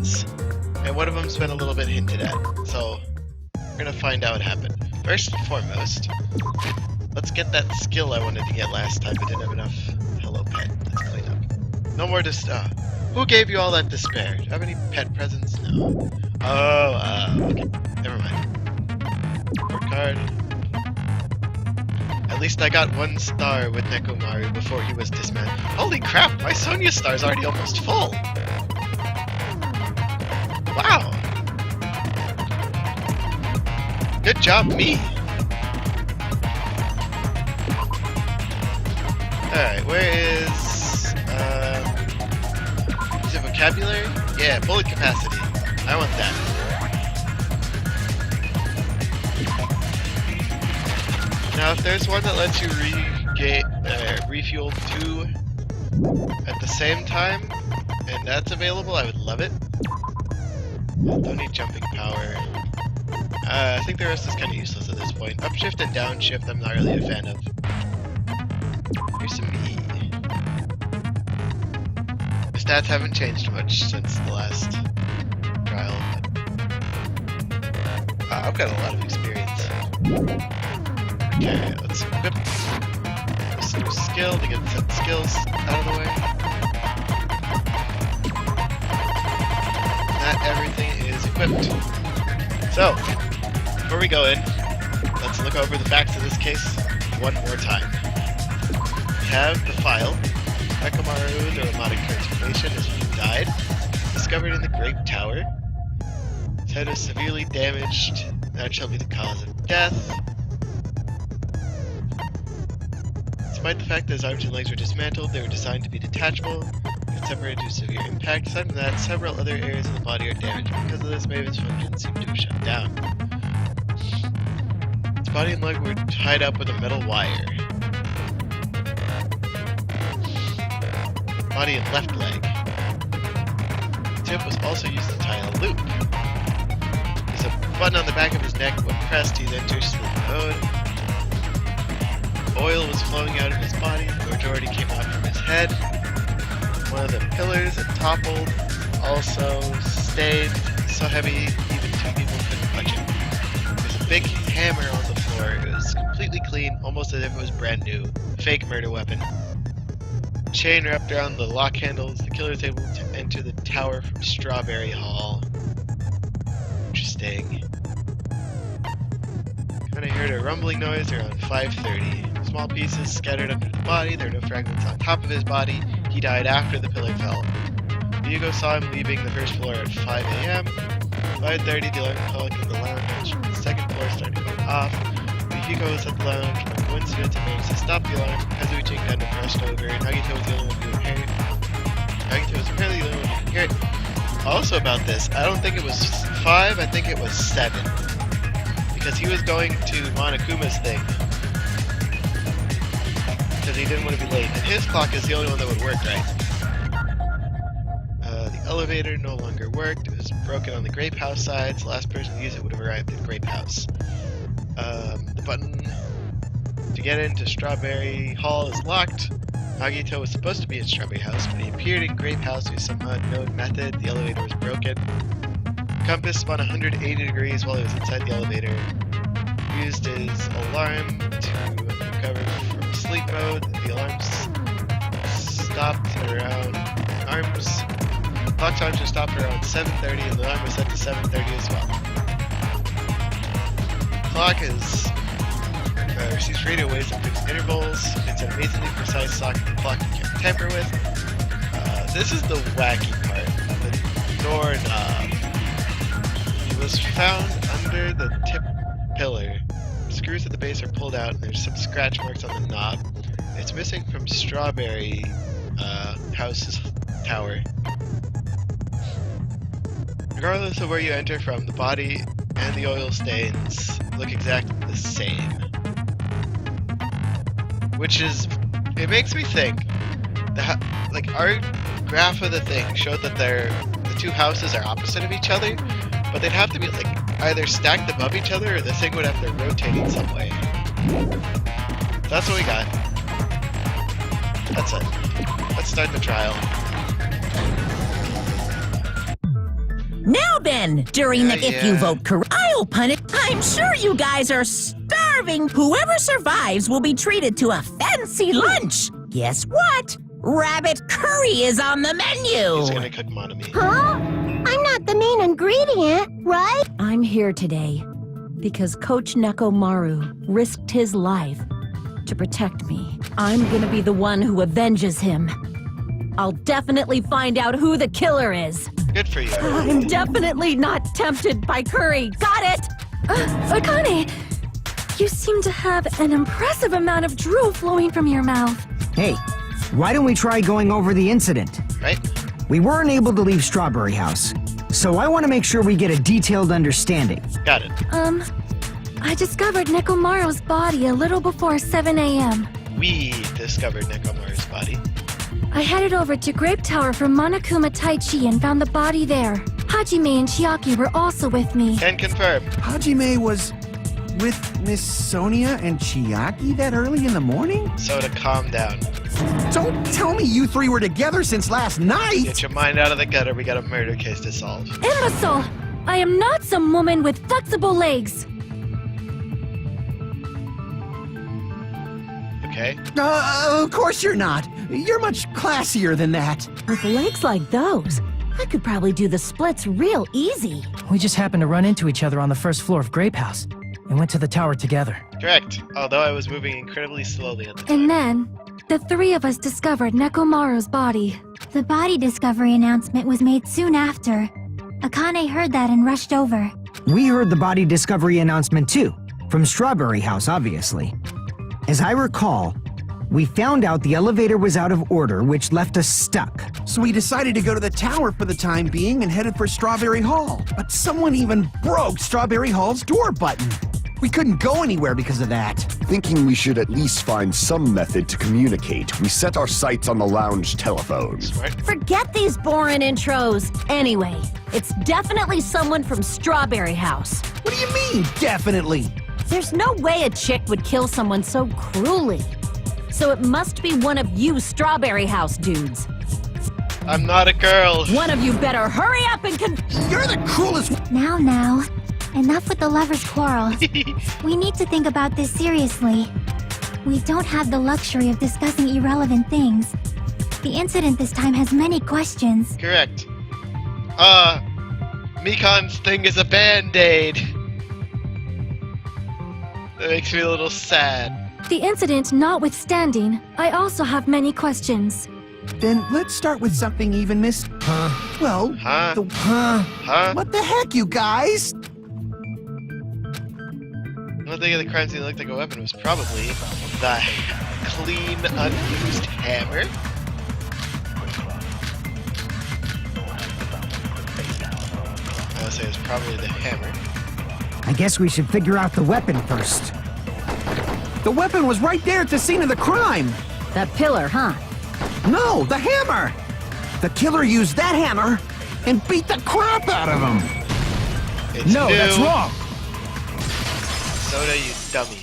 ones. And one of them's been a little bit hinted at. So, we're gonna find out what happened. First and foremost, let's get that skill I wanted to get last time, but didn't have enough. Hello, pet. Let's clean up. No more who gave you all that despair? Do you have any pet presents? No. Oh, okay. Never mind. Work hard. At least I got 1 star with Nekomaru before he was dismantled. Holy crap, my Sonya star's already almost full! Wow! Good job, me! Alright, where is it vocabulary? Yeah, bullet capacity. I want that. Now, if there's one that lets you refuel 2 at the same time, and that's available, I would love it. Don't need jumping power. I think the rest is kind of useless at this point. Upshift and downshift I'm not really a fan of. Here's some E. The stats haven't changed much since the last trial, but I've got a lot of experience. Okay, let's equip this new skill to get some skills out of the way. That everything is equipped. So, before we go in, let's look over the facts of this case one more time. We have the file. Nekomaru, the robotic transformation, has died. Discovered in the Grape Tower. His head is severely damaged. That shall be the cause of death. Despite the fact that his arms and legs were dismantled, they were designed to be detachable and separated due to severe impact. Aside from that, several other areas of the body are damaged. Because of this, many of its functions seem to have shut down. Its body and leg were tied up with a metal wire. Body and left leg. The tip was also used to tie a loop. There's a button on the back of his neck. When pressed, he enters sleep mode. Oil was flowing out of his body. The majority came out from his head. One of the pillars had toppled. Also stayed so heavy even 2 people couldn't punch it. There's a big hammer on the floor. It was completely clean, almost as if it was brand new. Fake murder weapon. Chain wrapped around the lock handles. The killer is able to enter the tower from Strawberry Hall. Interesting. Kinda heard a rumbling noise around 5:30. Small pieces scattered under the body. There are no fragments on top of his body. He died after the pillar fell. Hugo saw him leaving the first floor at 5 a.m. 5:30, the alarm clock in the lounge. The second floor started going off. Hugo was at the lounge. By coincidence, he managed to stop the alarm. Kazuichi and Gundam rushed over. Nagito was the only one who could hear it. Nagito was apparently the only one who could hear it. Also about this, I don't think it was 5, I think it was 7. Because he was going to Monokuma's thing. Because he didn't want to be late. And his clock is the only one that would work right. The elevator no longer worked. It was broken on the Grape House side. So the last person to use it would have arrived at Grape House. The button to get into Strawberry Hall is locked. Nagito was supposed to be at Strawberry House, but he appeared in Grape House through some unknown method. The elevator was broken. The compass spun 180 degrees while he was inside the elevator. He used his alarm to recover from sleep mode. The alarms stopped around clock's alarms were stopped around 7:30, and the alarm was set to 7:30 as well. Clock receives radio waves at fixed intervals. It's an amazingly precise clock you can't tamper with. This is the wacky part. The doorknob. It was found under the tip pillar. Screws at the base are pulled out, and there's some scratch marks on the knob. It's missing from Strawberry House's tower. Regardless of where you enter from, the body and the oil stains look exactly the same. Which is, it makes me think, like our graph of the thing showed that the 2 houses are opposite of each other, but they'd have to be like either stacked above each other or the thing would have to rotate in some way. That's what we got. That's it. Let's start the trial. win during the if you Yeah. vote correct. I'll punish. I'm sure you guys are starving. Whoever survives will be treated to a fancy lunch. Guess what? Rabbit curry is on the menu. He's gonna cook Monami. Huh? I'm not the main ingredient, right? I'm here today because Coach Nekomaru risked his life to protect me. I'm gonna be the one who avenges him. I'll definitely find out who the killer is. Good for you. I'm definitely not tempted by curry. Got it? Akane, you seem to have an impressive amount of drool flowing from your mouth. Hey, why don't we try going over the incident? Right? We weren't able to leave Strawberry House, so I want to make sure we get a detailed understanding. Got it. I discovered Nekomaru's body a little before 7 a.m. We discovered Nekomaru's body. I headed over to Grape Tower for Monokuma Taichi and found the body there. Hajime and Chiaki were also with me. Can confirm. Hajime was with Miss Sonia and Chiaki that early in the morning? So to calm down. Don't tell me you three were together since last night! Get your mind out of the gutter. We got a murder case to solve. Imbecile! I am not some woman with flexible legs. Okay? Of course you're not. You're much classier than that. With legs like those, I could probably do the splits real easy. We just happened to run into each other on the first floor of Grape House and went to the tower together. Correct. Although I was moving incredibly slowly at the time. And then, the three of us discovered Nekomaru's body. The body discovery announcement was made soon after. Akane heard that and rushed over. We heard the body discovery announcement too, from Strawberry House, obviously. As I recall, we found out the elevator was out of order, which left us stuck. So we decided to go to the tower for the time being and headed for Strawberry Hall. But someone even broke Strawberry Hall's door button. We couldn't go anywhere because of that. Thinking we should at least find some method to communicate, we set our sights on the lounge telephone. Smart. Forget these boring intros. Anyway, it's definitely someone from Strawberry House. What do you mean, definitely? There's no way a chick would kill someone so cruelly. So it must be one of you Strawberry House dudes. I'm not a girl. One of you better hurry up and You're the cruelest. Now. Enough with the lovers' quarrel. We need to think about this seriously. We don't have the luxury of discussing irrelevant things. The incident this time has many questions. Correct. Mikan's thing is a band-aid. That makes me a little sad. The incident notwithstanding, I also have many questions. Then let's start with something even, Miss. Well, Huh? the. Huh? What the heck, you guys? One thing of the crime scene that looked like a weapon was probably the clean, unused hammer. I would say it was probably the hammer. I guess we should figure out the weapon first. The weapon was right there at the scene of the crime. That pillar, huh? No, the hammer. The killer used that hammer and beat the crap out of him. It's No, new. that's wrong! Soda, you dummy.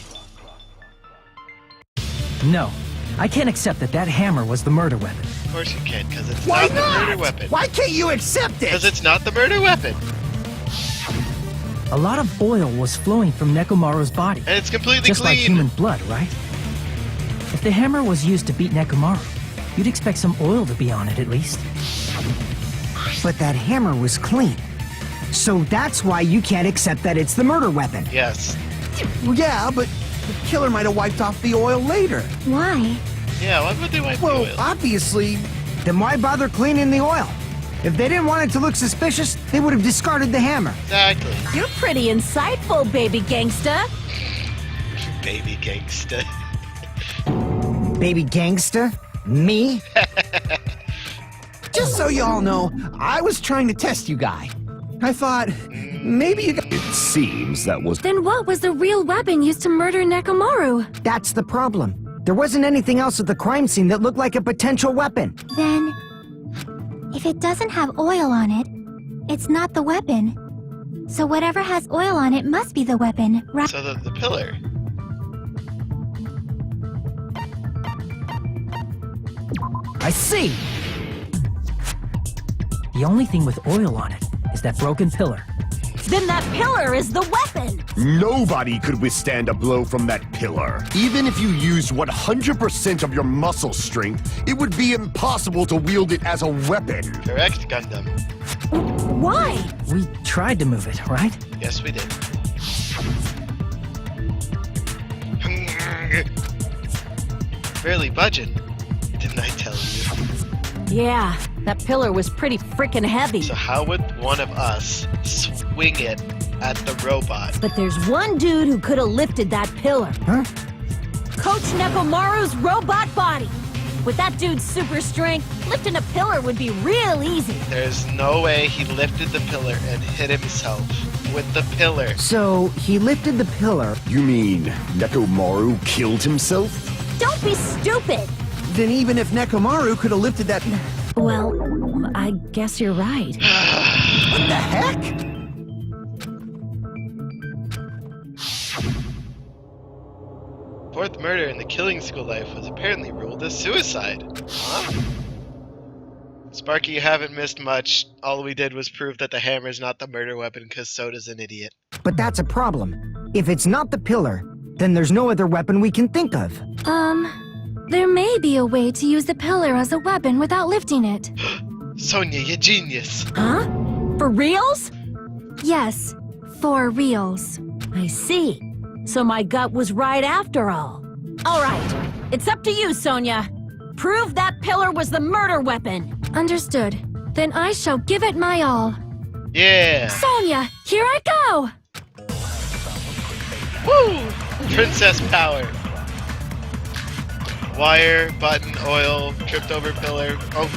No, I can't accept that hammer was the murder weapon. Of course you can, because it's Why not not? the murder weapon. Why can't you accept Because it? it's not the murder weapon. A lot of oil was flowing from Nekomaru's body, And it's completely just clean. like human blood, right? If the hammer was used to beat Nekomaru, you'd expect some oil to be on it at least. But that hammer was clean. So that's why you can't accept that it's the murder weapon. Yes. Well, yeah, but the killer might have wiped off the oil later. Why? Yeah, why would they wipe Well, the oil? obviously, Then why bother cleaning the oil? If they didn't want it to look suspicious, they would have discarded the hammer. Exactly. You're pretty insightful, baby gangsta. Baby gangsta. Baby gangsta? Me? just so y'all know, I was trying to test you guys. I thought, maybe you guys... It seems that was Then what was the real weapon used to murder Nekomaru? That's the problem. There wasn't anything else at the crime scene that looked like a potential weapon. Then, if it doesn't have oil on it, it's not the weapon. So whatever has oil on it must be the weapon, right? So the pillar. I see! The only thing with oil on it is that broken pillar. Then that pillar is the weapon! Nobody could withstand a blow from that pillar. Even if you used 100% of your muscle strength, it would be impossible to wield it as a weapon. Correct, Gundam. Why? We tried to move it, right? Yes, we did. Barely budging. Didn't I tell you? Yeah, that pillar was pretty freaking heavy. So how would one of us swing it at the robot? But there's one dude who could have lifted that pillar. Huh? Coach Nekomaru's robot body. With that dude's super strength, lifting a pillar would be real easy. There's no way he lifted the pillar and hit himself with the pillar. So, he lifted the pillar. You mean Nekomaru killed himself? Don't be stupid! Then even if Nekomaru could have lifted that... Well, I guess you're right. What the heck? Fourth murder in the killing school life was apparently ruled as suicide. Huh? Sparky, you haven't missed much. All we did was prove that the hammer's not the murder weapon because Soda's an idiot. But that's a problem. If it's not the pillar, then there's no other weapon we can think of. There may be a way to use the pillar as a weapon without lifting it. Sonia, you genius! Huh? For reals? Yes, for reals. I see. So my gut was right after all. All right, it's up to you, Sonia. Prove that pillar was the murder weapon. Understood. Then I shall give it my all. Yeah! Sonia, here I go! Woo! Princess power. Wire, button, oil, tripped over pillar. Oh,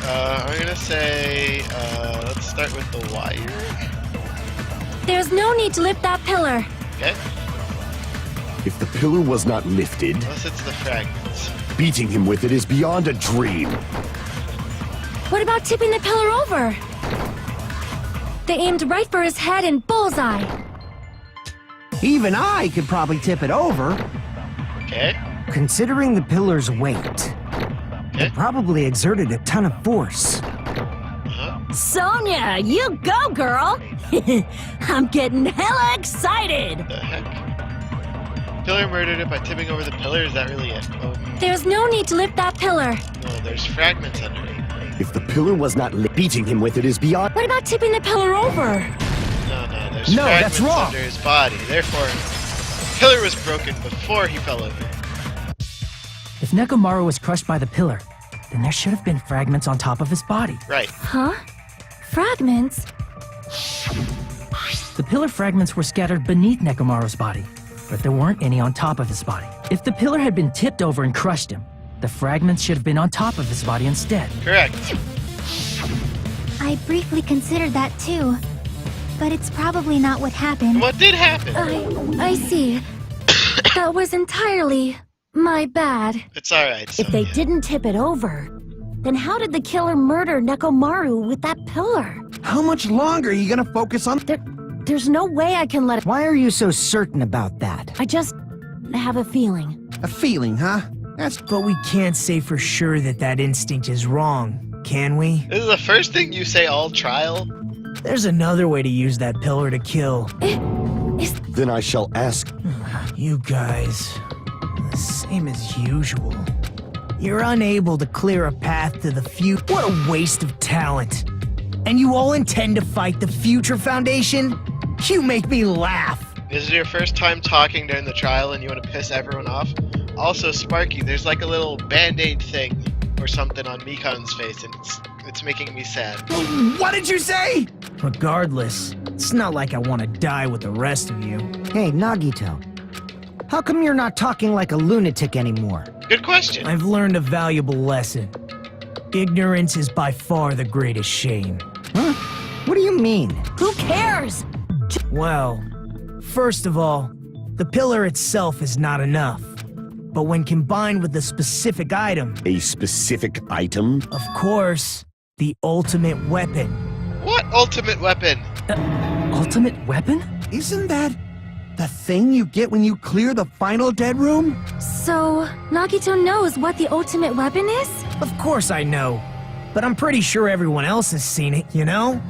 I'm gonna say, let's start with the wire. There's no need to lift that pillar. Okay. If the pillar was not lifted, Unless it's the fragments. beating him with it is beyond a dream. What about tipping the pillar over? They aimed right for his head and bullseye. Even I could probably tip it over. Okay. Considering the pillar's weight, Okay. it probably exerted a ton of force. Sonia, you go, girl! I'm getting hella excited! The heck? Pillar murdered it by tipping over the pillar? Is that really it? Oh, There's no need to lift that pillar. no, there's fragments under it. If the pillar was not beating him with it is beyond... What about tipping the pillar over? No, there's No, fragments that's wrong. under his body. Therefore, the pillar was broken before he fell over. If Nekomaru was crushed by the pillar, then there should have been fragments on top of his body. Right. Huh? Fragments? The pillar fragments were scattered beneath Nekomaru's body, but there weren't any on top of his body. If the pillar had been tipped over and crushed him, the fragments should have been on top of his body instead. Correct. I briefly considered that too. But it's probably not what happened. What did happen? I see. That was entirely my bad. It's alright, If they Sonia. didn't tip it over, then how did the killer murder Nekomaru with that pillar? How much longer are you gonna focus on... There's no way I can let it. Why are you so certain about that? I just have a feeling. A feeling, huh? But we can't say for sure that that instinct is wrong, can we? This is the first thing you say all trial? There's another way to use that pillar to kill. Then I shall ask... You guys, the same as usual. You're unable to clear a path to the future. What a waste of talent. And you all intend to fight the Future Foundation? You make me laugh. This is your first time talking during the trial and you want to piss everyone off? Also, Sparky, there's like a little band-aid thing or something on Mikan's face and it's making me sad. What did you say? Regardless, it's not like I want to die with the rest of you. Hey, Nagito. How come you're not talking like a lunatic anymore? Good question. I've learned a valuable lesson. Ignorance is by far the greatest shame. Huh? What do you mean? Who cares? Well, first of all, the pillar itself is not enough. But when combined with a specific item, A specific item? of course, the ultimate weapon. What ultimate weapon? Ultimate weapon? Isn't that the thing you get when you clear the final dead room? So, Nagito knows what the ultimate weapon is? Of course I know. but I'm pretty sure everyone else has seen it, you know?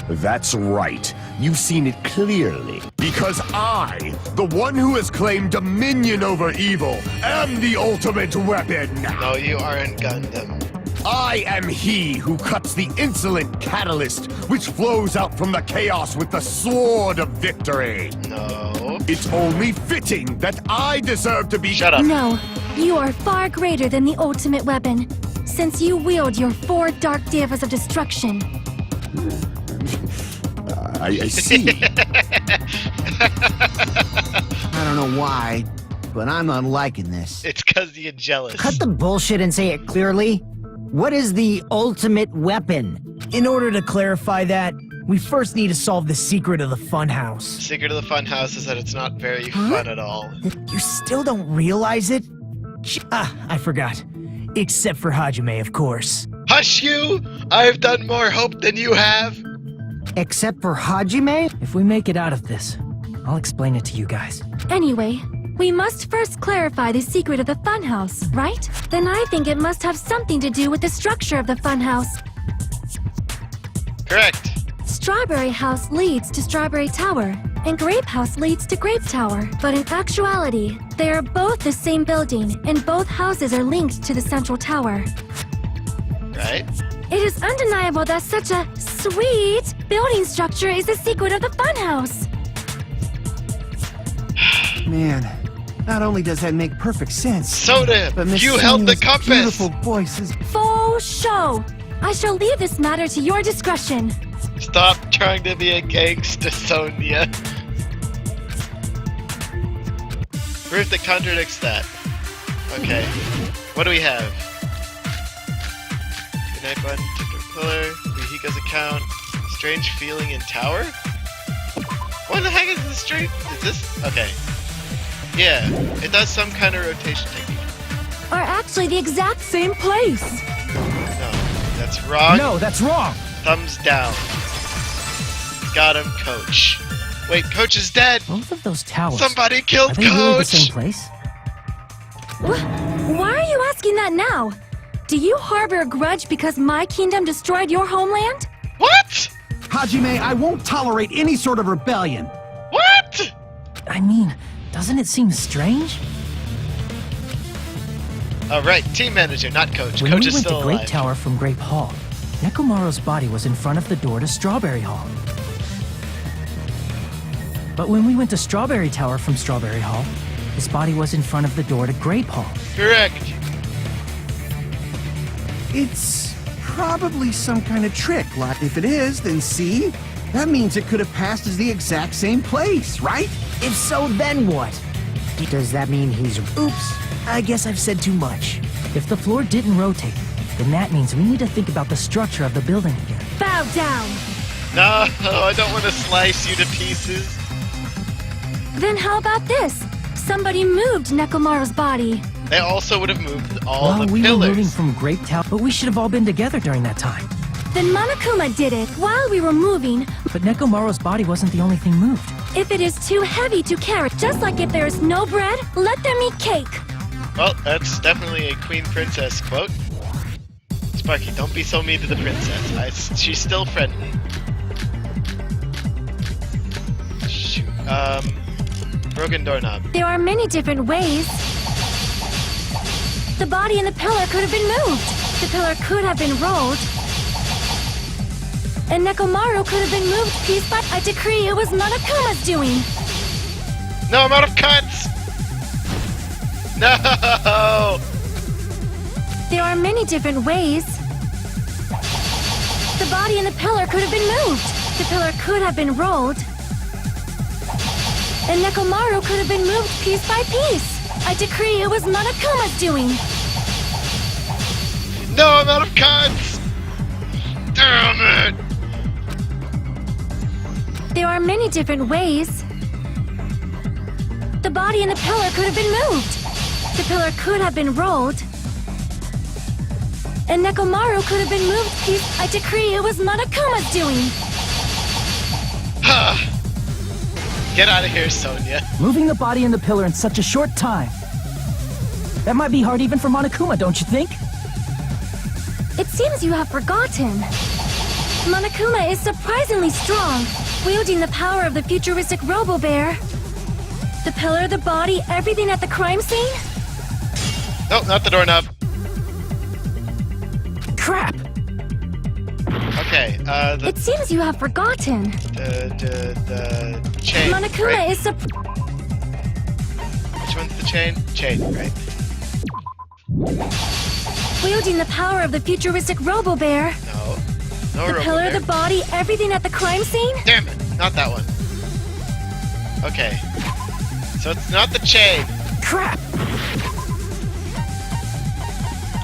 That's right. You've seen it clearly. Because I, the one who has claimed dominion over evil, am the ultimate weapon. No, you aren't Gundam. I am he who cuts the insolent catalyst which flows out from the chaos with the sword of victory. No. It's only fitting that I deserve to be— Shut up. No, you are far greater than the ultimate weapon, since you wield your 4 dark devas of destruction. I see. I don't know why, but I'm not liking this. It's because you're jealous. Cut the bullshit and say it clearly. What is the ultimate weapon? In order to clarify that, we first need to solve the secret of the funhouse. Secret of the funhouse is that it's not very fun at all. You still don't realize it? I forgot. Except for Hajime, of course. Hush you! I've done more hope than you have! Except for Hajime? If we make it out of this, I'll explain it to you guys. Anyway, we must first clarify the secret of the funhouse, right? Then I think it must have something to do with the structure of the funhouse. Correct. Strawberry House leads to Strawberry Tower, and Grape House leads to Grape Tower. But in actuality, they are both the same building, and both houses are linked to the central tower. Right? It is undeniable that such a sweet building structure is the secret of the funhouse. Man, not only does that make perfect sense, Soda! but Miss You held the Sonia's compass! beautiful voice is— Faux show. I shall leave this matter to your discretion. Stop trying to be a gangster, Sonia. Proof that contradicts that. Okay. What do we have? Goodnight button, ticket pillar, Rihika's account, strange feeling in tower? What the heck is this strange? Is this? Okay. Yeah, it does some kind of rotation technique. Are actually the exact same place. No, that's wrong. No, that's wrong! Thumbs down. Got him, Coach. Wait, Coach is dead! Both of those towers. Somebody Are killed they really the Coach! same place? Why are you asking that now? Do you harbor a grudge because my kingdom destroyed your homeland? What? Hajime, I won't tolerate any sort of rebellion. What? I mean, doesn't it seem strange? Alright, team manager, not coach. When Coach we is went still to Grape alive. Tower from Grape Hall, Nekomaru's body was in front of the door to Strawberry Hall. But when we went to Strawberry Tower from Strawberry Hall, his body was in front of the door to Grape Hall. Correct. It's probably some kind of trick. Like, if it is, then see? That means it could have passed as the exact same place, right? If so, then what? Does that mean he's... Oops, I guess I've said too much. If the floor didn't rotate, then that means we need to think about the structure of the building again. Bow down. No, I don't want to slice you to pieces. Then how about this? Somebody moved Nekomaru's body. They also would have moved all Well, the we were moving pillars. from Grape Tower, but we should have all been together during that time. Then Monokuma did it while we were moving. But Nekomaru's body wasn't the only thing moved. If it is too heavy to carry, just like if there is no bread, let them eat cake. Well, that's definitely a Queen Princess quote. Sparky, don't be so mean to the princess. She's still friendly. Shoot. Broken doorknob. There are many different ways. The body and the pillar could have been moved. The pillar could have been rolled. And Nekomaru could have been moved piece by... I decree it was Monokuma's doing. No, I'm out of cuts! No! There are many different ways. The body and the pillar could have been moved. The pillar could have been rolled. And Nekomaru could have been moved piece by piece. I decree it was Monokuma's doing. No, I'm out of cuts! Damn it! There are many different ways. The body and the pillar could have been moved. The pillar could have been rolled. And Nekomaru could have been moved piece... I decree it was Monokuma's doing. Get out of here, Sonia. Moving the body and the pillar in such a short time. That might be hard even for Monokuma, don't you think? It seems you have forgotten. Monokuma is surprisingly strong, wielding the power of the futuristic Robo-Bear. The pillar, the body, everything at the crime scene? Nope, not the doorknob. Crap! Okay, It seems you have forgotten. the chain. Monokuma right? is Which one's the chain? Chain, right. wielding the power of the futuristic Robo-Bear. No. No The robot pillar, there. the body, everything at the crime scene? Damn it, not that one. Okay. So it's not the chain. Crap!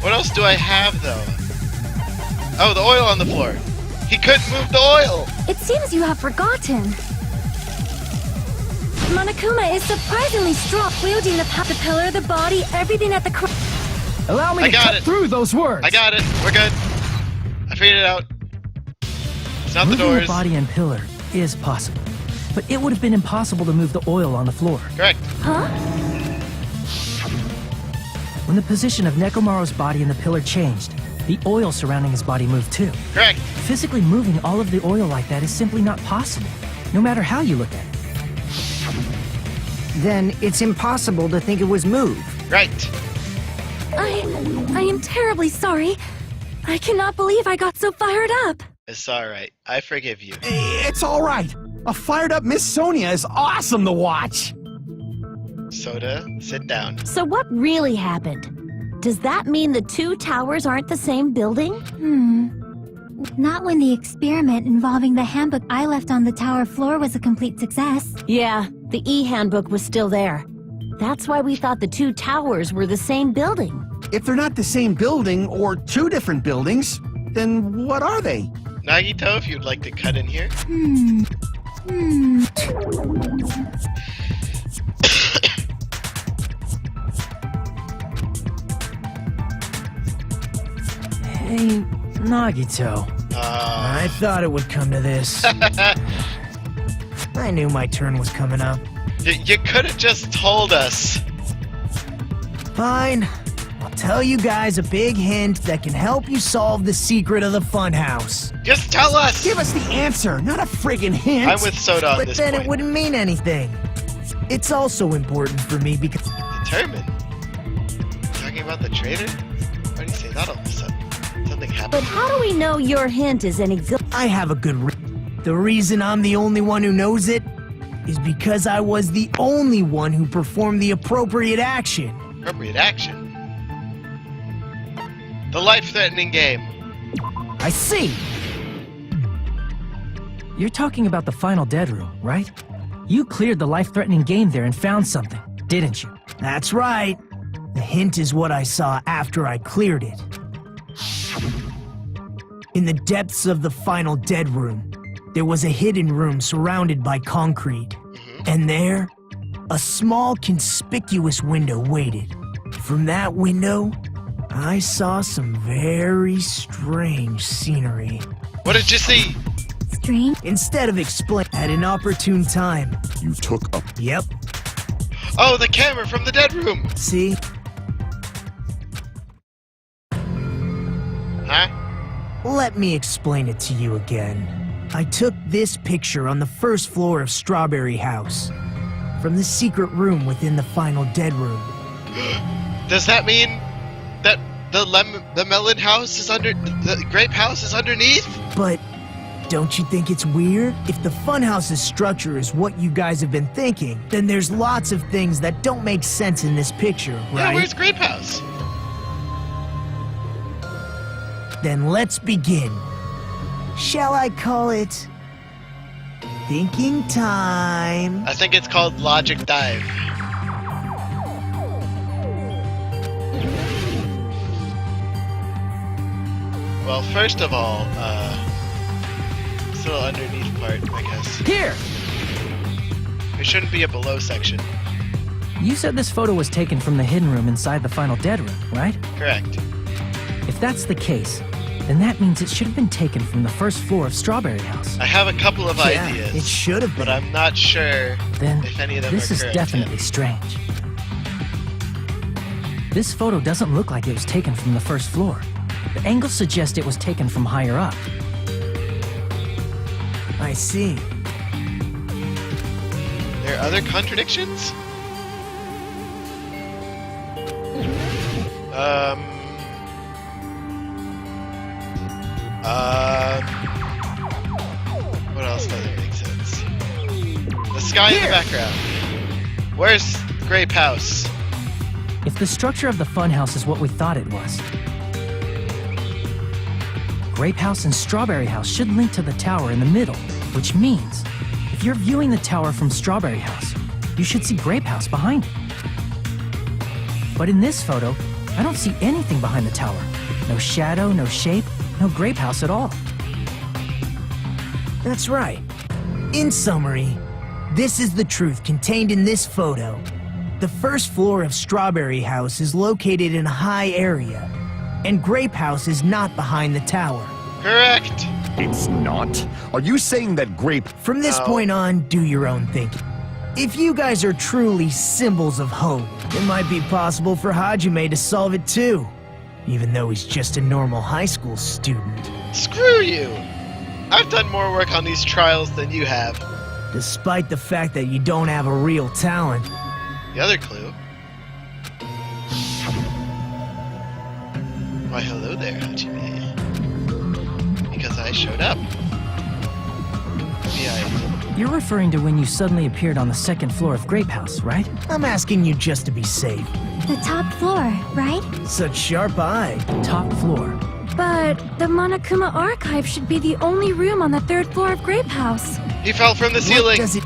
What else do I have, though? Oh, the oil on the floor. He couldn't move the oil. It seems you have forgotten. Monokuma is surprisingly strong, wielding the pillar, the body, everything at the crime. Allow me I to got cut it. through those words! I got it. We're good. I figured it out. It's not the Moving doors. the body and pillar is possible, but it would have been impossible to move the oil on the floor. Correct. Huh? When the position of Nekomaru's body and the pillar changed, the oil surrounding his body moved too. Correct. Physically moving all of the oil like that is simply not possible, no matter how you look at it. Then it's impossible to think it was moved. Right. I am terribly sorry. I cannot believe I got so fired up. It's alright. I forgive you. It's all right. A fired up Miss Sonia is awesome to watch. Soda, sit down. So what really happened? Does that mean the two towers aren't the same building? Not when the experiment involving the handbook I left on the tower floor was a complete success. Yeah, the e-handbook was still there. That's why we thought the two towers were the same building. If they're not the same building or two different buildings, then what are they? Nagito, if you'd like to cut in here. Hey, Nagito. I thought it would come to this. I knew my turn was coming up. You could have just told us. Fine. I'll tell you guys a big hint that can help you solve the secret of the funhouse. Just tell us. Give us the answer, not a friggin' hint. I'm with Soda on But this then point. it wouldn't mean anything. It's also important for me because Determined. Talking about the traitor? Why do you say that all of a sudden? Something But happened. how do we know your hint is any good? I have a good The reason I'm the only one who knows it is because I was the only one who performed the appropriate action. Appropriate action. The life-threatening game. I see. You're talking about the final dead room, right? You cleared the life-threatening game there and found something, didn't you? That's right. The hint is what I saw after I cleared it. In the depths of the final dead room, there was a hidden room surrounded by concrete. And there, a small conspicuous window waited. From that window, I saw some very strange scenery. What did you see? Strange. Instead of explaining at an opportune time, You took a yep, Oh, the camera from the dead room. see? Huh? Let me explain it to you again. I took this picture on the first floor of Strawberry House, from the secret room within the final dead room. Does that mean that the melon house is under the grape house is underneath? But don't you think it's weird? If the funhouse's structure is what you guys have been thinking, then there's lots of things that don't make sense in this picture, Yeah, right? where's grape house? Then let's begin. Shall I call it thinking time? I think it's called Logic Dive. Well, first of all, still underneath part, I guess. Here! There shouldn't be a below section. You said this photo was taken from the hidden room inside the final dead room, right? Correct. If that's the case, then that means it should have been taken from the first floor of Strawberry House. I have a couple of Yeah, ideas, it should have been. but I'm not sure Then if any of them this are is correct definitely yet. strange. This photo doesn't look like it was taken from the first floor. The angles suggest it was taken from higher up. I see. There are other contradictions? What else doesn't make sense? The sky in the background. Where's Grape House? If the structure of the funhouse is what we thought it was, Grape House and Strawberry House should link to the tower in the middle, which means if you're viewing the tower from Strawberry House, you should see Grape House behind it. But in this photo, I don't see anything behind the tower. No shadow, no shape, no Grape House at all. That's right. In summary, this is the truth contained in this photo. The first floor of Strawberry House is located in a high area, and Grape House is not behind the tower. Correct. It's not? Are you saying that Grape... From this No. point on, do your own thinking. If you guys are truly symbols of hope, it might be possible for Hajime to solve it too, even though he's just a normal high school student. Screw you! I've done more work on these trials than you have. Despite the fact that you don't have a real talent. The other clue. Why, hello there, Hajime. Because I showed up. Maybe You're referring to when you suddenly appeared on the second floor of Grape House, right? I'm asking you just to be safe. The top floor, right? Such sharp eye. Top floor. But the Monokuma Archive should be the only room on the third floor of Grape House. He fell from the What ceiling! does it...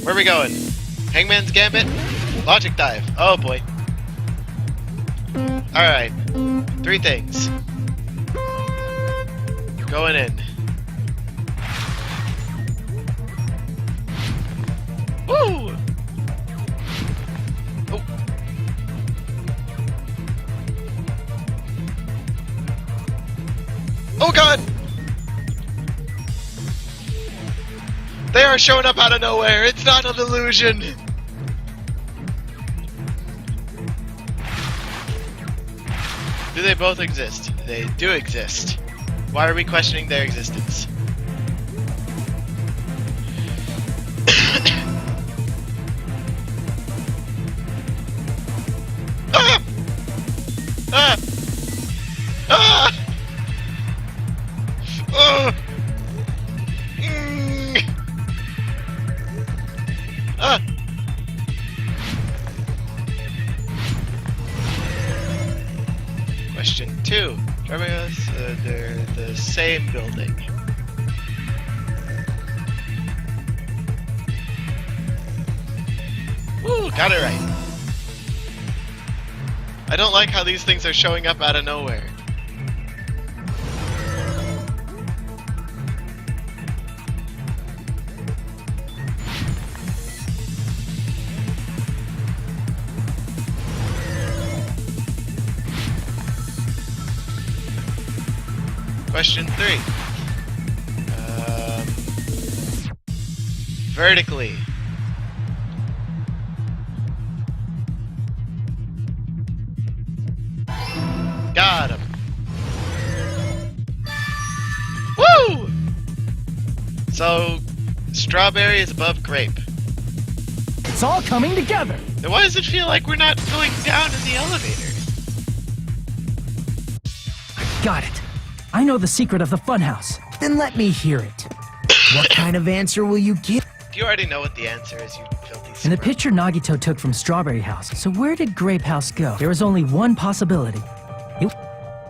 Where are we going? Hangman's Gambit? Logic Dive. Oh boy. Alright. 3 things. Going in. Woo! Oh. Oh god! They are showing up out of nowhere. It's not an illusion. Do they both exist? They do exist. Why are we questioning their existence? Ah! Ah! Ah! Ah! Ah! Question 2. They're the same building. Woo! Got it right. I don't like how these things are showing up out of nowhere. Question 3. Vertically. Got him. Woo! So, strawberry is above grape. It's all coming together! Then why does it feel like we're not going down in the elevator? Got it. I know the secret of the funhouse. Then let me hear it. What kind of answer will you give? You already know what the answer is, you filthy In the squirrel. picture Nagito took from Strawberry House, so where did Grape House go? There is only one possibility.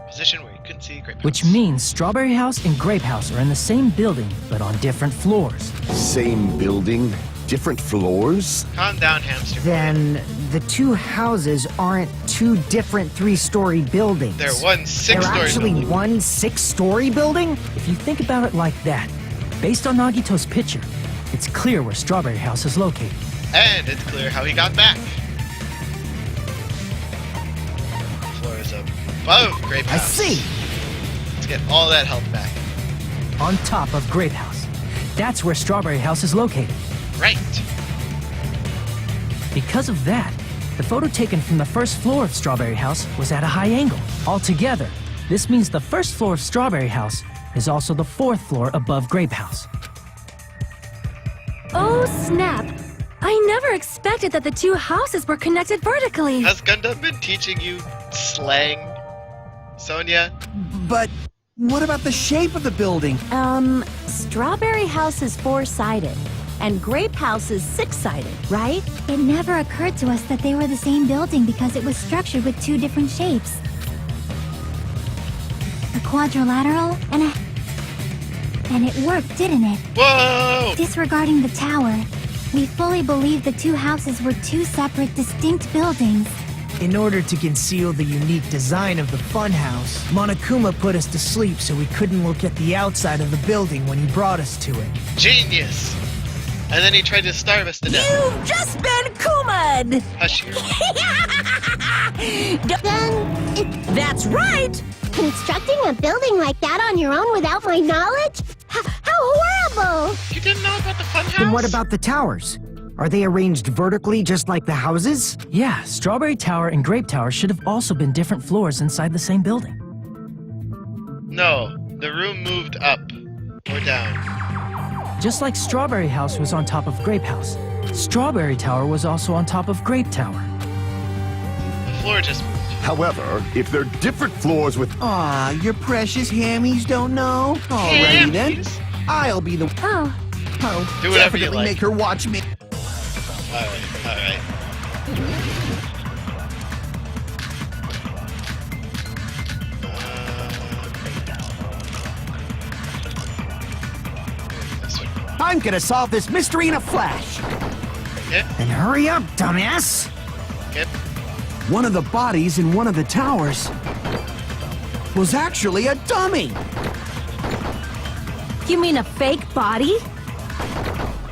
Position where you couldn't see grape Which house. means Strawberry House and Grape House are in the same building, but on different floors. Same building, different floors? Calm down, hamster. Then the two houses aren't two different 3-story buildings. They're one They're 6-story actually building. one 6-story building? If you think about it like that, based on Nagito's picture, it's clear where Strawberry House is located. And it's clear how he got back. Floor is above grape I house. see. Let's get all that health back. On top of Grape House. That's where Strawberry House is located. Right. Because of that, the photo taken from the first floor of Strawberry House was at a high angle. Altogether, this means the first floor of Strawberry House is also the 4th floor above Grape House. Oh, snap! I never expected that the two houses were connected vertically. Has Gundam been teaching you slang, Sonia? But what about the shape of the building? Strawberry House is 4-sided, and Grape House is 6-sided, right? It never occurred to us that they were the same building because it was structured with two different shapes. A quadrilateral and it worked, didn't it? Whoa! Disregarding the tower, we fully believe the two houses were two separate, distinct buildings. In order to conceal the unique design of the funhouse, Monokuma put us to sleep so we couldn't look at the outside of the building when he brought us to it. Genius! And then he tried to starve us to death. You've just been Kuma'd! Hush you. That's right! Constructing a building like that on your own without my knowledge? How horrible! You didn't know about the funhouse? And what about the towers? Are they arranged vertically just like the houses? Yeah, Strawberry Tower and Grape Tower should have also been different floors inside the same building. No, the room moved up or down. Just like Strawberry House was on top of Grape House, Strawberry Tower was also on top of Grape Tower. The floor just moved. However, if they're different floors with... Aw, your precious hammies don't know? Alrighty then. Hammies? I'll be the... Oh, I'll Do whatever you definitely like. make her watch me. Alright. I'm gonna solve this mystery in a flash. Okay, Then hurry up, dumbass! okay. One of the bodies in one of the towers was actually a dummy. You mean a fake body?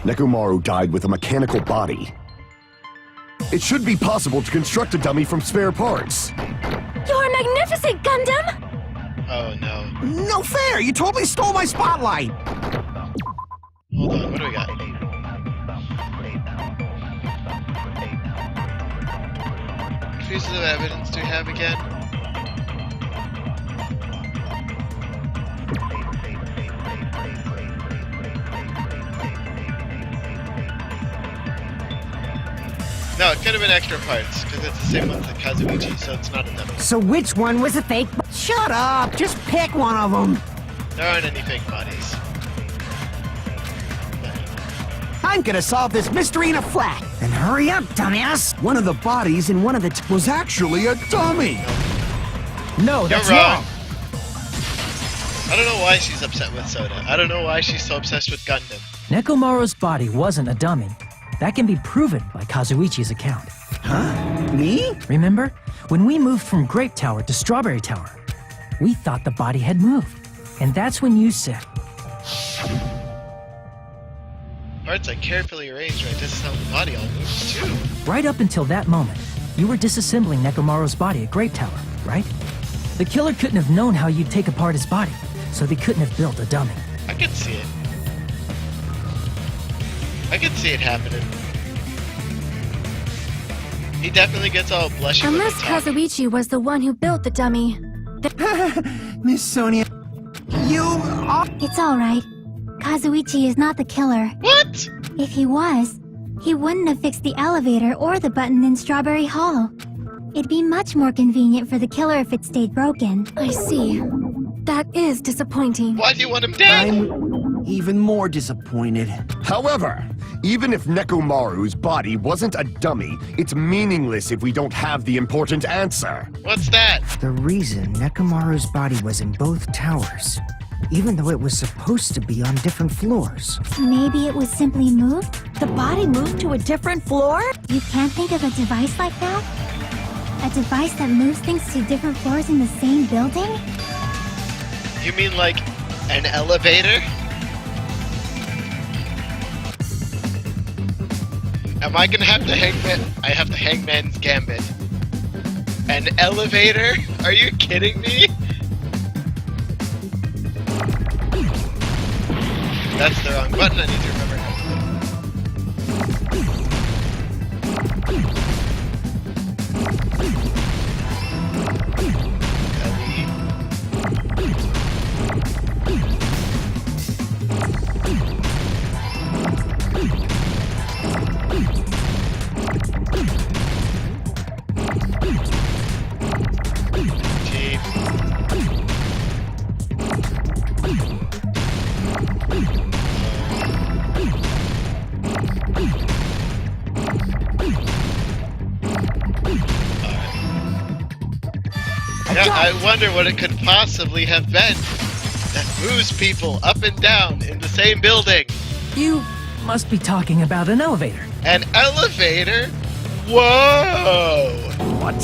Nekomaru died with a mechanical body. It should be possible to construct a dummy from spare parts. you're magnificent, Gundam! Oh no. No fair! You totally stole my spotlight! Hold on, what do we got? What pieces of evidence do we have again? No, it could have been extra parts, because it's the same one as the Kazuichi, so it's not a dummy. So which one was a fake? Shut up! Just pick one of them! There aren't any fake bodies. I'm gonna solve this mystery in a flash! Then hurry up, dumbass! One of the bodies in one of the was actually a dummy! No, that's You're wrong. wrong. I don't know why she's upset with Soda. I don't know why she's so obsessed with Gundam. Nekomaru's body wasn't a dummy. That can be proven by Kazuichi's account. Huh? Me? Remember? When we moved from Grape Tower to Strawberry Tower, we thought the body had moved. And that's when you said, Parts are carefully arranged right, this is how the body all moves too. right up until that moment, you were disassembling Nekomaru's body at Grape Tower, right? The killer couldn't have known how you'd take apart his body, so they couldn't have built a dummy. I could see it. I could see it happening. He definitely gets all blushy when Unless he's talking. Kazuichi was the one who built the dummy. Miss Sonia, you are... It's alright. Kazuichi is not the killer. What? If he was, he wouldn't have fixed the elevator or the button in Strawberry Hall. It'd be much more convenient for the killer if it stayed broken. I see. That is disappointing. Why do you want him dead? I'm even more disappointed. However, even if Nekomaru's body wasn't a dummy, it's meaningless if we don't have the important answer. What's that? The reason Nekomaru's body was in both towers, even though it was supposed to be on different floors. Maybe it was simply moved? The body moved to a different floor? You can't think of a device like that? A device that moves things to different floors in the same building? You mean like an elevator? Am I gonna have the hangman? I have the hangman's gambit. An elevator? Are you kidding me? That's the wrong button. I need to remember how to Yeah, I wonder what it could possibly have been that moves people up and down in the same building. You must be talking about an elevator. An elevator? Whoa! What?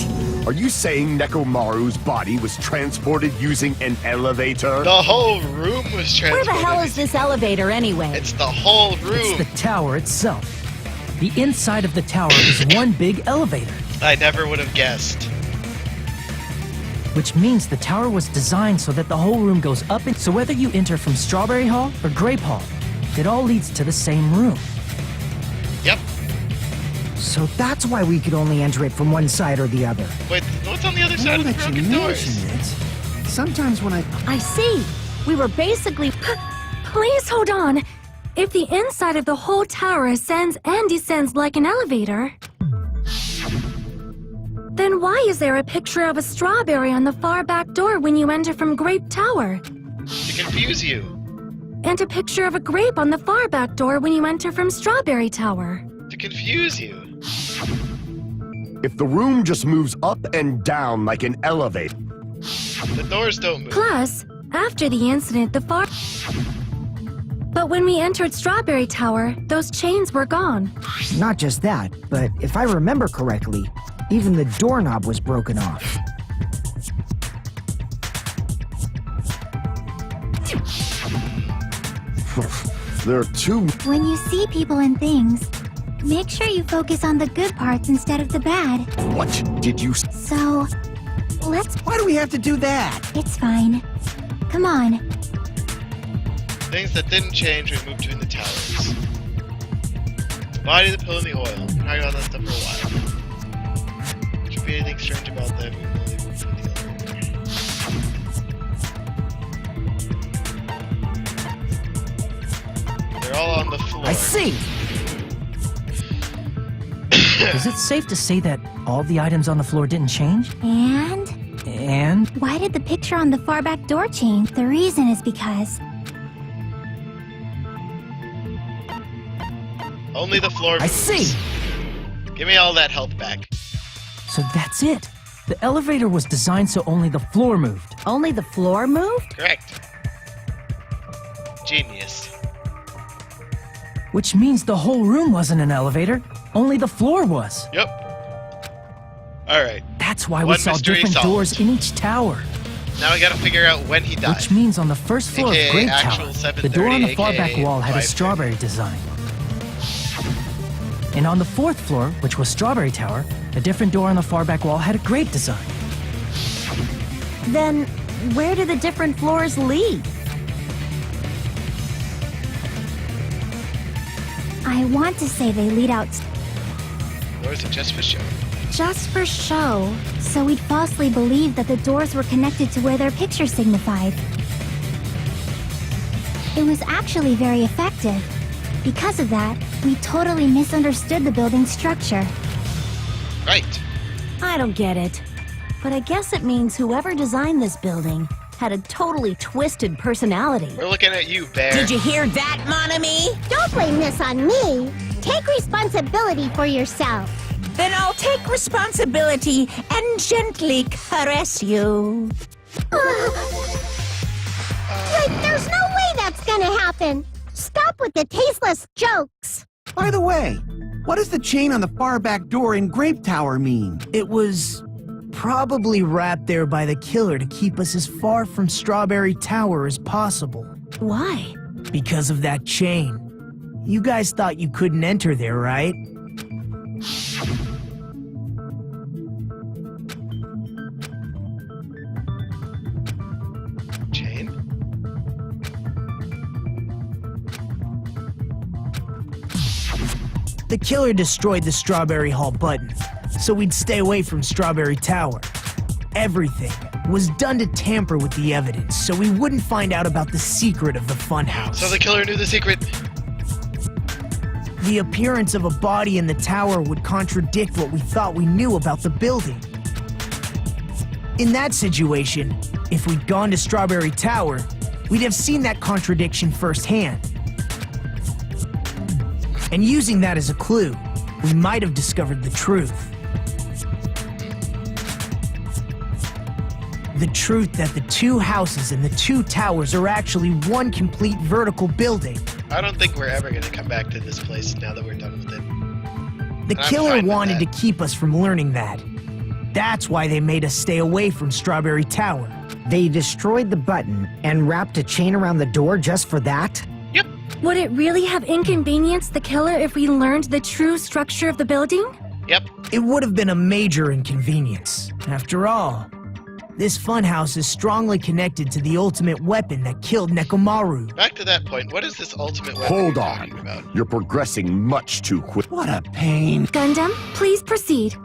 Are you saying Nekomaru's body was transported using an elevator? The whole room was Where transported. the hell is this elevator anyway? It's the whole room. It's the tower itself. The inside of the tower is one big elevator, I never would have guessed. which means the tower was designed so that the whole room goes up and so whether you enter from Strawberry Hall or Grape Hall, it all leads to the same room. Yep. So that's why we could only enter it from one side or the other. Wait, what's on the other side Now of the that you broken doors? mention it, sometimes when I see. We were basically... Please hold on. If the inside of the whole tower ascends and descends like an elevator, then why is there a picture of a strawberry on the far back door when you enter from Grape Tower? To confuse you. And a picture of a grape on the far back door when you enter from Strawberry Tower? To confuse you. If the room just moves up and down like an elevator, The doors don't move. Plus, after the incident, the far... But when we entered Strawberry Tower, those chains were gone. Not just that, but if I remember correctly, even the doorknob was broken off. there are two. When you see people and things, make sure you focus on the good parts instead of the bad. What did you? So, let's... why do we have to do that? It's fine. Come on. Things that didn't change when we moved between the towers. The body, the pill, and the oil. We're talking about that stuff for a while. Should be anything strange about them. We only moved between the elevator. They're all on the floor. I see. Is it safe to say that all the items on the floor didn't change? And why did the picture on the far back door change? The reason is because... Only the floor moves. I see. Give me all that health back. So that's it. The elevator was designed so only the floor moved. Only the floor moved? Correct. Genius. Which means the whole room wasn't an elevator, only the floor was. Yep. Alright. That's why we One saw mystery different solved. doors in each tower. Now we gotta figure out when he died. Which means on the first floor AKA of Grape actual Tower, 730, the door on the far back AKA wall had a 530. strawberry design. And on the fourth floor, which was Strawberry Tower, a different door on the far back wall had a grape design. Then, where do the different floors lead? I want to say they lead out Or is it just for show? just for show, so we'd falsely believe that the doors were connected to where their picture signified. It was actually very effective. Because of that, we totally misunderstood the building's structure. Right. I don't get it. But I guess it means whoever designed this building had a totally twisted personality. We're looking at you, Bear. Did you hear that, Monami? Don't blame this on me. Take responsibility for yourself. Then I'll take responsibility and gently caress you. Like, there's no way that's gonna happen. Stop with the tasteless jokes. By the way, what does the chain on the far back door in Grape Tower mean? It was probably wrapped there by the killer to keep us as far from Strawberry Tower as possible. Why? Because of that chain. You guys thought you couldn't enter there, right? Chain? The killer destroyed the Strawberry Hall button, so we'd stay away from Strawberry Tower. Everything was done to tamper with the evidence, so we wouldn't find out about the secret of the funhouse. So the killer knew the secret. The appearance of a body in the tower would contradict what we thought we knew about the building. In that situation, if we'd gone to Strawberry Tower, we'd have seen that contradiction firsthand. And using that as a clue, we might have discovered the truth. The truth that the two houses and the two towers are actually one complete vertical building. I don't think we're ever going to come back to this place now that we're done with it. The I'm killer fine with wanted to that. keep us from learning that. That's why they made us stay away from Strawberry Tower. They destroyed the button and wrapped a chain around the door just for that? Yep. Would it really have inconvenienced the killer if we learned the true structure of the building? Yep. It would have been a major inconvenience. After all, this funhouse is strongly connected to the ultimate weapon that killed Nekomaru. Back to that point. What is this ultimate weapon Hold you're on. talking about? You're progressing much too quick. What a pain. Gundam, please proceed.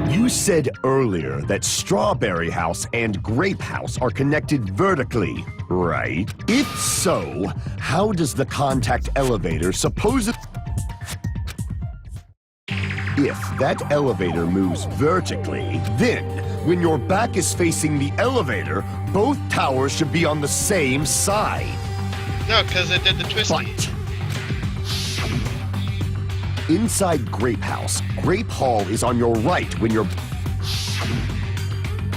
You said earlier that Strawberry House and Grape House are connected vertically, right? If so, how does the contact elevator supposedly... If that elevator moves vertically, then when your back is facing the elevator, both towers should be on the same side. No, because it did the twisty. But inside Grape House, Grape Hall is on your right when you're...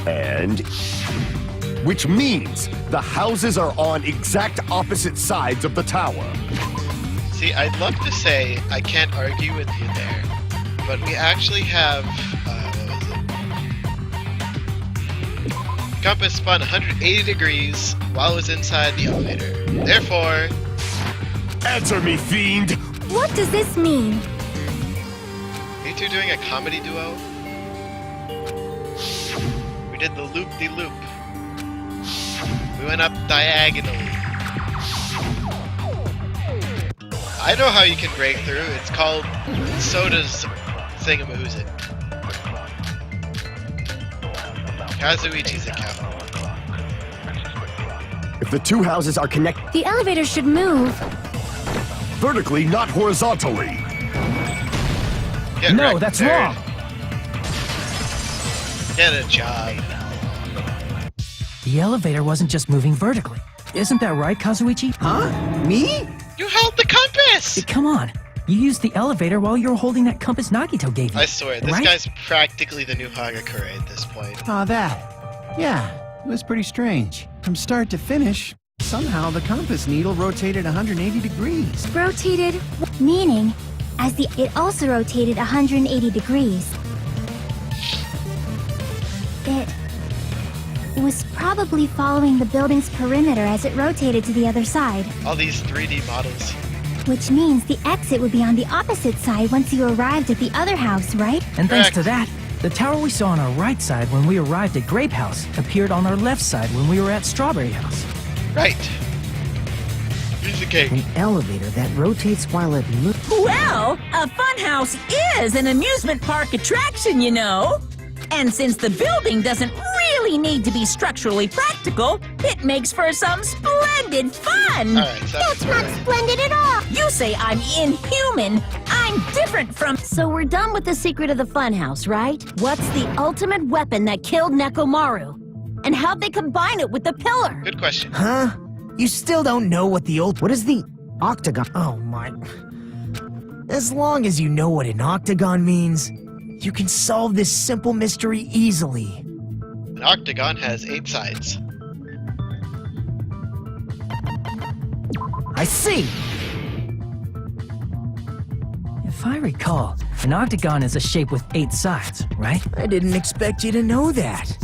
And... Which means the houses are on exact opposite sides of the tower. See, I'd love to say I can't argue with you there, but we actually have, what was it? Compass spun 180 degrees while it was inside the elevator. Therefore, Answer me, fiend! What does this mean? you two doing a comedy duo? We did the loop-de-loop. We went up diagonally. I know how you can break through. It's called Soda's Thingamahoosin. Kazuichi's account. If the two houses are connected The elevator should move. vertically, not horizontally. Get No, wrecked, that's nerd. wrong. Get a job. The elevator wasn't just moving vertically. Isn't that right, Kazuichi? Huh? Me? You held the compass! Come on. You used the elevator while you were holding that compass Nagito gave you. I swear, this right? guy's practically the new Hagakure at this point. Oh, that. Yeah, it was pretty strange. From start to finish, somehow the compass needle rotated 180 degrees. Rotated, meaning, it also rotated 180 degrees. It was probably following the building's perimeter as it rotated to the other side, All these 3D models. which means the exit would be on the opposite side once you arrived at the other house, right? And thanks to Correct. that, the tower we saw on our right side when we arrived at Grape House appeared on our left side when we were at Strawberry House. Right. Here's the cake. An elevator that rotates while it moves. Well, a funhouse is an amusement park attraction, you know. And since the building doesn't really need to be structurally practical, it makes for some splendid fun. Alright, so That's not splendid at all. You say I'm inhuman. I'm different from... So we're done with the secret of the funhouse, right? What's the ultimate weapon that killed Nekomaru? And how'd they combine it with the pillar? good question. Huh? You still don't know what the What is the octagon? Oh my... As long as you know what an octagon means, you can solve this simple mystery easily. An octagon has 8 sides. I see! If I recall, an octagon is a shape with 8 sides, right? I didn't expect you to know that.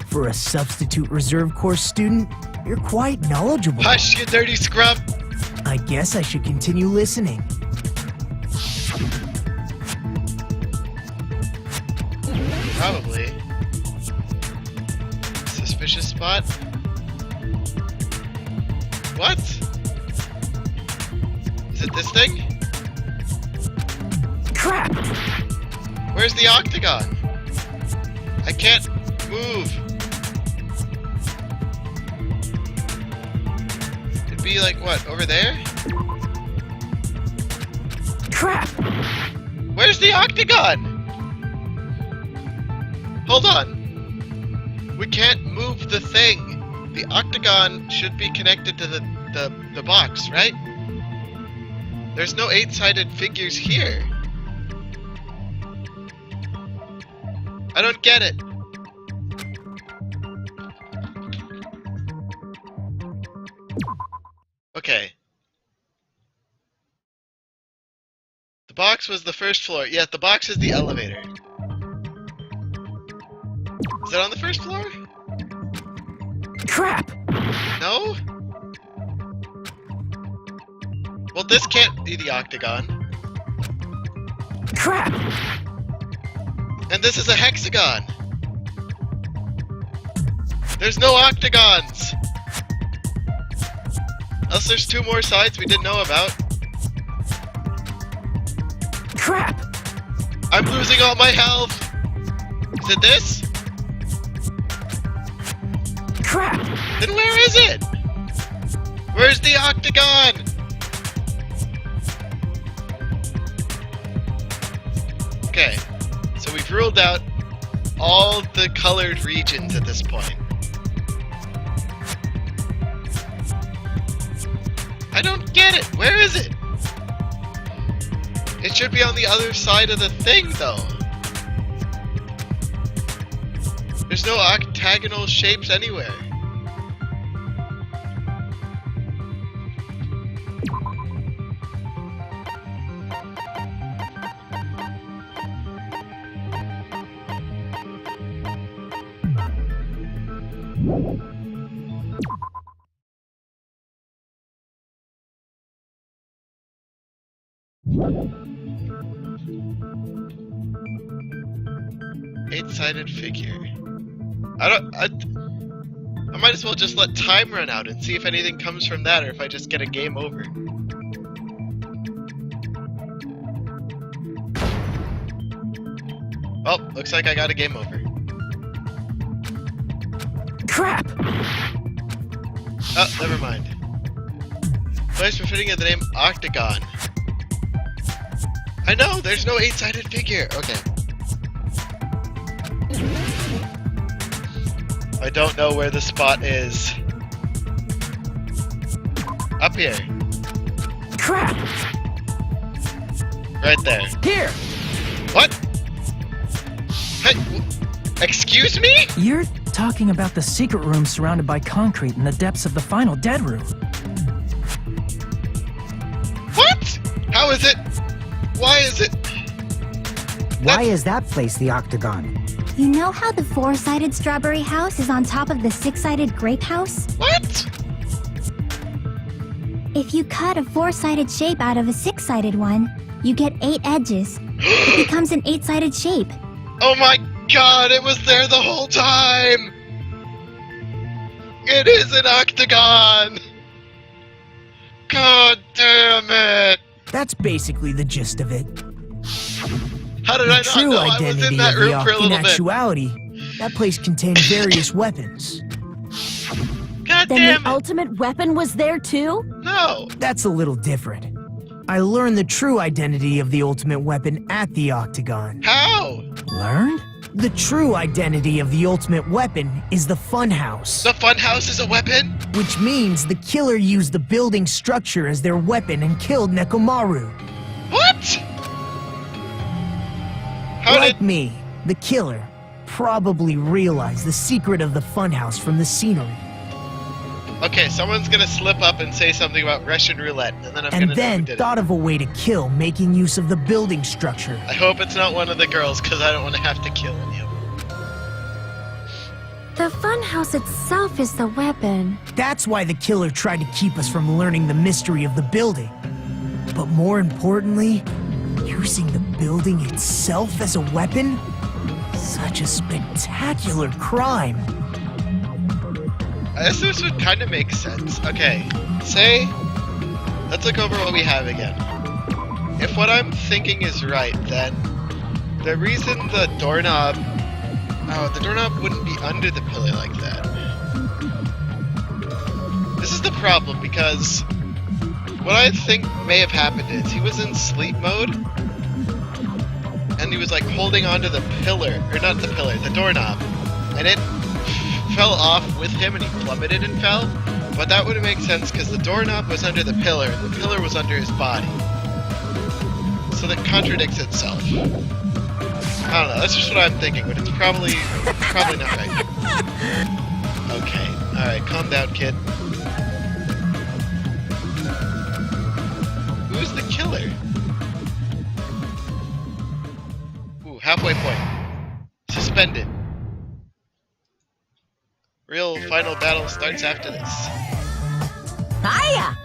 For a substitute reserve course student, you're quite knowledgeable. Hush, you dirty scrub! I guess I should continue listening. Probably. Suspicious spot? What? Is it this thing? Crap! Where's the octagon? I can't move. It'd be like, what, over there? Crap! Where's the octagon? Hold on. We can't move the thing. The octagon should be connected to the box, right? There's no 8-sided figures here. I don't get it. Okay. The box was the first floor. Yeah, the box is the elevator. Is that on the first floor? Crap! No? Well, this can't be the octagon. Crap! And this is a hexagon. There's no octagons. Unless there's 2 more sides we didn't know about. Crap! I'm losing all my health. Is it this? Crap! Then where is it? Where's the octagon? Okay, so we've ruled out all the colored regions at this point. I don't get it. Where is it? It should be on the other side of the thing, though. There's no octagonal shapes anywhere. Eight-sided figure. I might as well just let time run out and see if anything comes from that, or if I just get a game over. Oh, looks like I got a game over. Crap! Oh, never mind. Place befitting of the name Octagon. I know, there's no 8-sided figure. Okay. I don't know where the spot is. Up here. Crap! Right there. Here! What? Hey, excuse me? You're talking about the secret room surrounded by concrete in the depths of the final dead room. What? How is it? Why is it? Why is that place the octagon? You know how the 4-sided strawberry house is on top of the 6-sided grape house? What? If you cut a 4-sided shape out of a 6-sided one, you get 8 edges. It becomes an 8-sided shape. Oh my god, it was there the whole time! It is an octagon! God damn it! That's basically the gist of it. How did I not True know I was identity in that of room the for a little in bit? actuality, that place contained various weapons. God Then damn the it! ultimate weapon was there too? No! That's a little different. I learned the true identity of the ultimate weapon at the octagon. How? Learned? The true identity of the ultimate weapon is the funhouse. The funhouse is a weapon? Which means the killer used the building structure as their weapon and killed Nekomaru. What? How Like did... me, the killer probably realized the secret of the funhouse from the scenery. Okay, someone's gonna slip up and say something about Russian roulette, and then I'm And gonna know then who did thought it. of a way to kill, making use of the building structure. I hope it's not one of the girls, because I don't want to have to kill any of them. The funhouse itself is the weapon. That's why the killer tried to keep us from learning the mystery of the building. But more importantly, using the building itself as a weapon? Such a spectacular crime. I guess this would kind of make sense. Okay, say, let's look over what we have again. If what I'm thinking is right, then The reason the doorknob... Oh, the doorknob wouldn't be under the pillar like that. This is the problem, because what I think may have happened is he was in sleep mode, and he was like holding onto the pillar, or not the pillar, the doorknob, and it fell off with him and he plummeted and fell. But that wouldn't make sense because the doorknob was under the pillar and the pillar was under his body. So that contradicts itself. I don't know, that's just what I'm thinking, but it's probably not right. Okay, alright, calm down, kid. Who's the killer? Ooh, halfway point. Suspended. Real final battle starts after this. Hiya!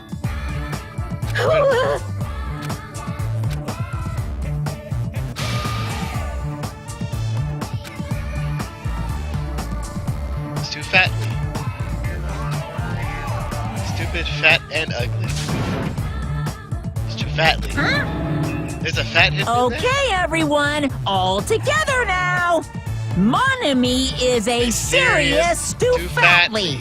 It's too fatly. Stupid, fat, and ugly. It's too fatly. Huh? There's a fat hidden in there? Okay, everyone, all together now. Mon ami is a serious stupatly.